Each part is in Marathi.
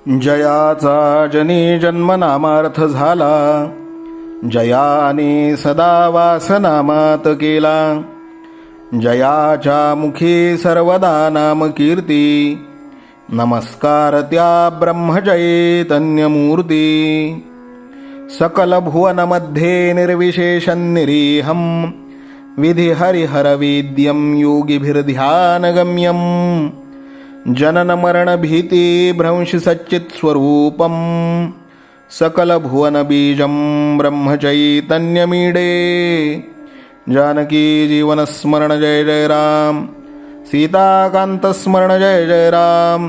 जयाचा जनी जन्मनामार्थ झाला, जयाने सदा वासनामात केला. जयाच्या मुखी सर्वदा नाम कीर्ती, नमस्कार त्या ब्रह्मचैतन्यमूर्ती. सकल भुवनमध्ये निर्विशेषं निरीहं, विधि हरिहरवेद्यं योगिभिर्ध्यानगम्यं. जनन मरण भीति भ्रंश सच्चित् स्वरूपं, सकल भुवन बीजं ब्रह्मचैतन्यमीडे. जानकी जीवन स्मरण जय जय राम, सीताकांत स्मरण जय जय राम.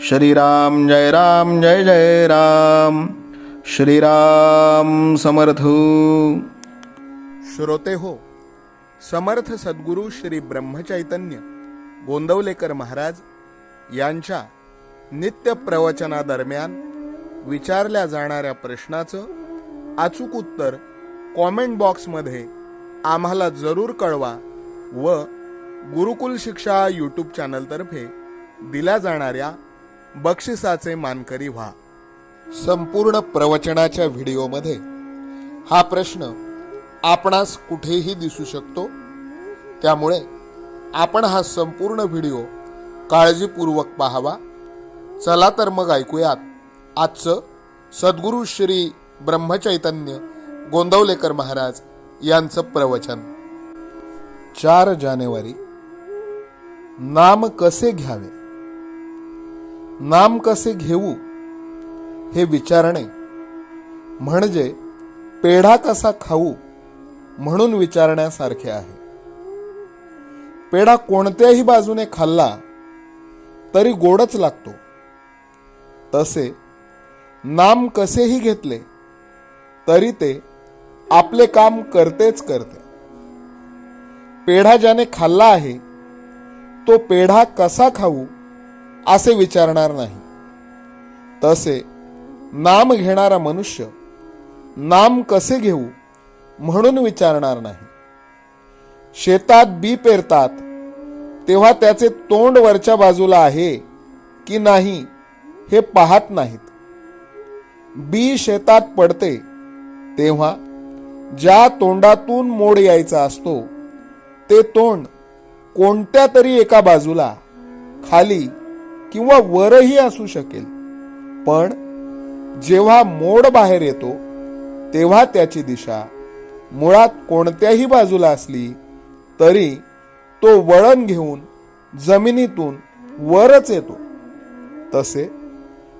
श्रीराम जय राम जय जय राम. श्रीराम समर्थ. श्रोते हो, समर्थ सद्गुरू श्री ब्रह्मचैतन्य गोंदवलेकर महाराज यांच्या नित्य प्रवचनादरम्यान विचारल्या जाणाऱ्या प्रश्नाचं अचूक उत्तर कॉमेंट बॉक्समध्ये आम्हाला जरूर कळवा व गुरुकुल शिक्षा यूट्यूब चॅनलतर्फे दिल्या जाणाऱ्या बक्षिसाचे मानकरी व्हा. संपूर्ण प्रवचनाच्या व्हिडिओमध्ये हा प्रश्न आपणास कुठेही दिसू शकतो, त्यामुळे आपण हा संपूर्ण व्हिडिओ काळजीपूर्वक पाहावा. चला तर मग ऐकूयात आजचं सद्गुरू श्री ब्रह्मचैतन्य गोंदवलेकर महाराज यांचं प्रवचन. 4 जानेवारी. नाम कसे घ्यावे, नाम कसे घेऊ हे विचारणे म्हणजे पेढा कसा खाऊ म्हणून विचारण्यासारखे आहे. पेढा कोणत्याही बाजूने खाल्ला तरी गोडच लागतो, तसे नाम कसेही घेतले तरी ते आपले काम करतेच करते. पेढा ज्याने खाल्ला आहे तो पेढा कसा खाऊ असे विचारणार नाही, तसे नाम घेणारा मनुष्य नाम कसे घेऊ म्हणून विचारणार नाही. शेतात बी पेरतात तेव्हा त्याचे तोंड वरच्या बाजूला आहे की नाही हे पाहत नाहीत. बी शेतात पडते तेव्हा ज्या तोंडातून मोड यायचा असतो ते तोंड कोणत्या तरी एका बाजूला खाली किंवा वरही असू शकेल, पण जेव्हा मोड बाहेर येतो तेव्हा त्याची दिशा मुळात कोणत्याही बाजूला असली तरी तो वळण घेऊन जमिनीतून वरच येतो. तसे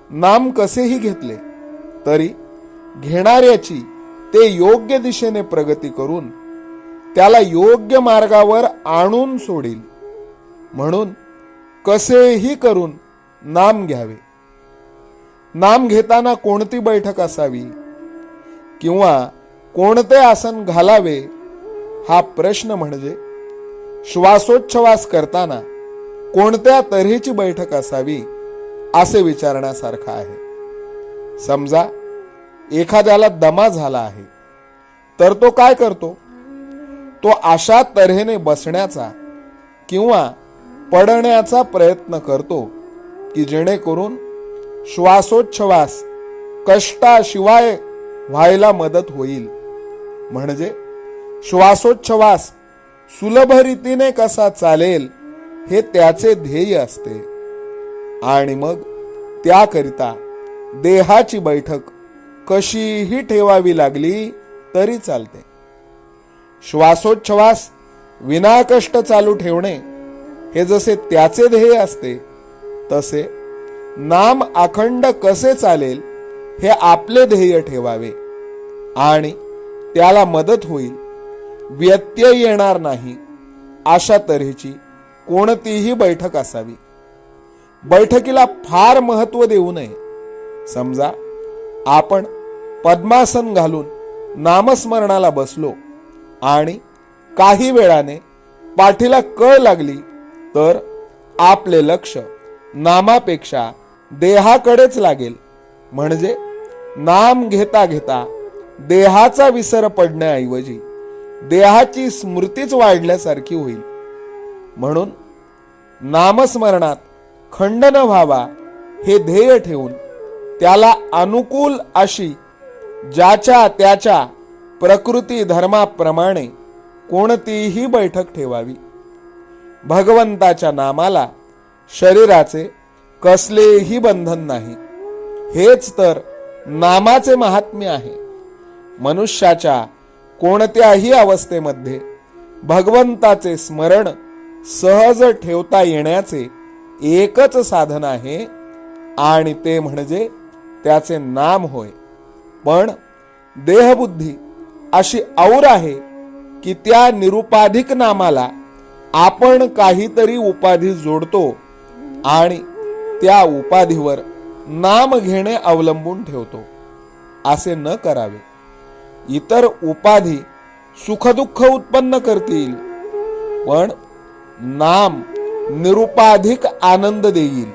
नाम कसेही घेतले तरी घेणाऱ्याची ते योग्य दिशेने प्रगती करून त्याला योग्य मार्गावर आणून सोडील. म्हणून कसेही करून नाम घ्यावे. नाम घेताना कोणती बैठक असावी किंवा कोणते आसन घालावे हा प्रश्न म्हणजे श्वासोच्छवास करताना कोणत्या तऱ्हेची बैठक असावी असे विचारण्यासारखा आहे. समजा एखाद्याला दमा झाला आहे तर तो काय करतो, तो अशा तऱ्हेने बसण्याचा किंवा पडण्याचा प्रयत्न करतो की जेणेकरून श्वासोच्छवास कष्टाशिवाय व्हायला मदत होईल. म्हणजे श्वासोच्छवास सुलभ रीतीने कसा चालेल हे त्याचे ध्येय असते. आणि मग त्याकरिता देहाची बैठक कशीही ठेवावी लागली तरी चालते. श्वासोच्छवास विनाकष्ट चालू ठेवणे हे जसे त्याचे ध्येय असते, तसे नाम अखंड कसे चालेल हे आपले ध्येय ठेवावे आणि त्याला मदत होईल, व्यत्यय येणार नाही अशा तऱ्हेची कोणतीही बैठक असावी. बैठकीला फार महत्व देऊ नये. समजा आपण पद्मासन घालून नामस्मरणाला बसलो आणि काही वेळाने पाठीला कळ लागली तर आपले लक्ष नामापेक्षा देहाकडेच लागेल. म्हणजे नाम घेता घेता देहाचा विसर पडण्याऐवजी देहाची स्मृतीच वाढल्यासारखी होईल. म्हणून नामस्मरणात खंड न व्हावा हे ध्येय ठेवून त्याला अनुकूल अशी ज्याच्या त्याच्या प्रकृती धर्माप्रमाणे कोणतीही बैठक ठेवावी. भगवंताच्या नामाला शरीराचे कसलेही बंधन नाही. हेच तर नामाचे महात्म्य आहे. मनुष्याच्या कोणत्याही अवस्थेमध्ये भगवंताचे स्मरण सहज ठेवता येण्याचे एकच साधन आहे आणि ते म्हणजे त्याचे नाम होय. पण देहबुद्धी अशी और आहे की त्या निरुपाधिक नामाला आपण काहीतरी उपाधी जोडतो आणि त्या उपाधीवर नाम घेणे अवलंबून ठेवतो. असे न करावे. इतर उपाधी सुखदुःख उत्पन्न करतील, पण नाम निरुपाधिक आनंद देईल.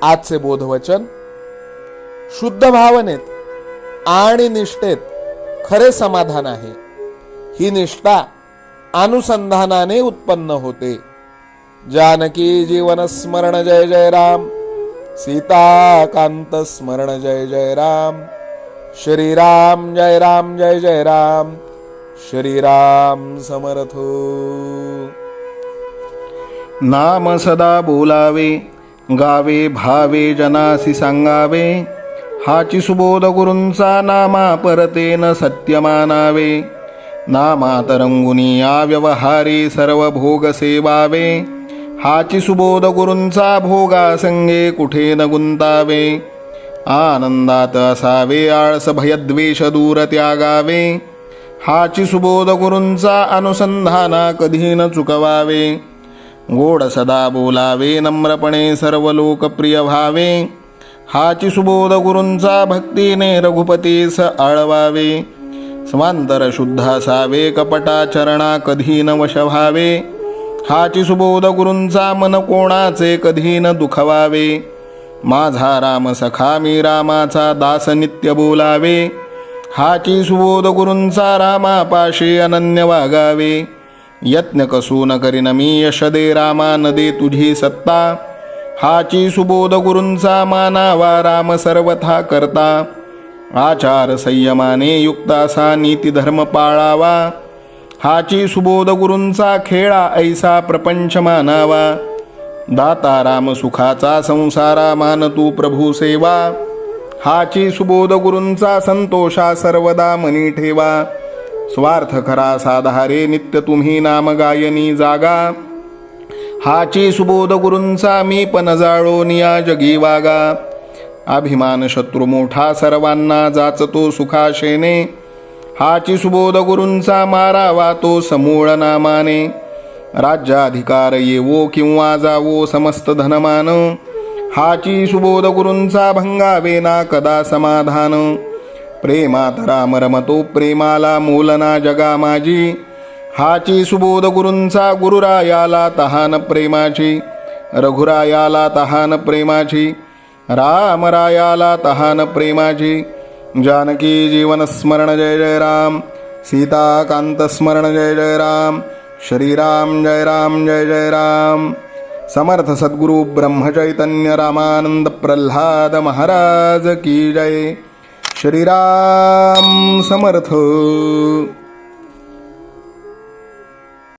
आजचे बोधवचन: शुद्ध भावनेत आणि निष्ठेत खरे समाधान आहे. ही निष्ठा अनुसंधानाने उत्पन्न होते. जानकी जीवन स्मरण जय जय राम. सीताकांत स्मरण जय जय राम. श्री राम जय राम जय जय राम. श्री राम समर्थ. नाम सदा बोलावे, गावे भावे जनासी सांगावे. हाची सुबोध गुरूंचा नामा परतेन सत्य मानावे. नामात रंगुनी व्यवहारी सर्व भोग सेवावे. हाची सुबोध गुरूंचा भोगा संगे कुठे न गुंतावे. आनंदात असावे आळस भयद्वेष दूर त्यागावे. हाची सुबोध गुरूंचा अनुसंधाना कधी न चुकवावे. गोड सदा बोलावे नम्रपणे सर्व लोकप्रिय व्हावे. हाची सुबोध गुरूंचा भक्तीने रघुपतीस आळवावे. स्वांतर शुद्ध असावे कपटाचरणा कधी न वश व्हावे. हाची सुबोध गुरूंचा मन कोणाचे कधी न दुखवावे. माझा राम सखा मी रामाचा दास नित्य बोलावे. हाची सुबोध गुरूंचा रामापाशी अनन्य वागावे. यत्न कसू न करीन मी यश दे रामा न दे तुझी सत्ता. हाची सुबोध गुरूंचा मानावा राम सर्वथा करता. आचार संयमाने युक्त असा नीती धर्म पाळावा. हाची सुबोध गुरूंचा खेळा ऐसा प्रपंच मानावा. दाता राम सुखाचा संसारा मान तू प्रभू सेवा. हाची सुबोध गुरूंचा संतोषा सर्वदा मनी ठेवा. स्वार्थ खरा साधारे नित्य तुम्ही नाम गायनी जागा. हाची सुबोध गुरूंचा मी पण जाळोनिया जगी वागा. अभिमान शत्रू मोठा सर्वांना जाचतो सुखाशेने. हाची सुबोध गुरूंचा मारावा तो समूळ नामाने. राज्याधिकार येवो किंवा जावो समस्त धनमान. हाची सुबोध गुरूंचा भंगावे ना कदा समाधान. प्रेमात राम रमतो प्रेमाला मोलना जगा माझी. हाची सुबोध गुरूंचा गुरुरायाला तहान प्रेमाची. रघुरायाला तहान प्रेमाची. रामरायाला तहान प्रेमाची. जानकी जीवन स्मरण जय जय राम. सीताकांत स्मरण जय जय राम. श्री राम जय राम जय जय राम. समर्थ सद्गुरु ब्रह्मचैतन्य रामानंद प्रल्हाद महाराज की जय. श्री राम समर्थ.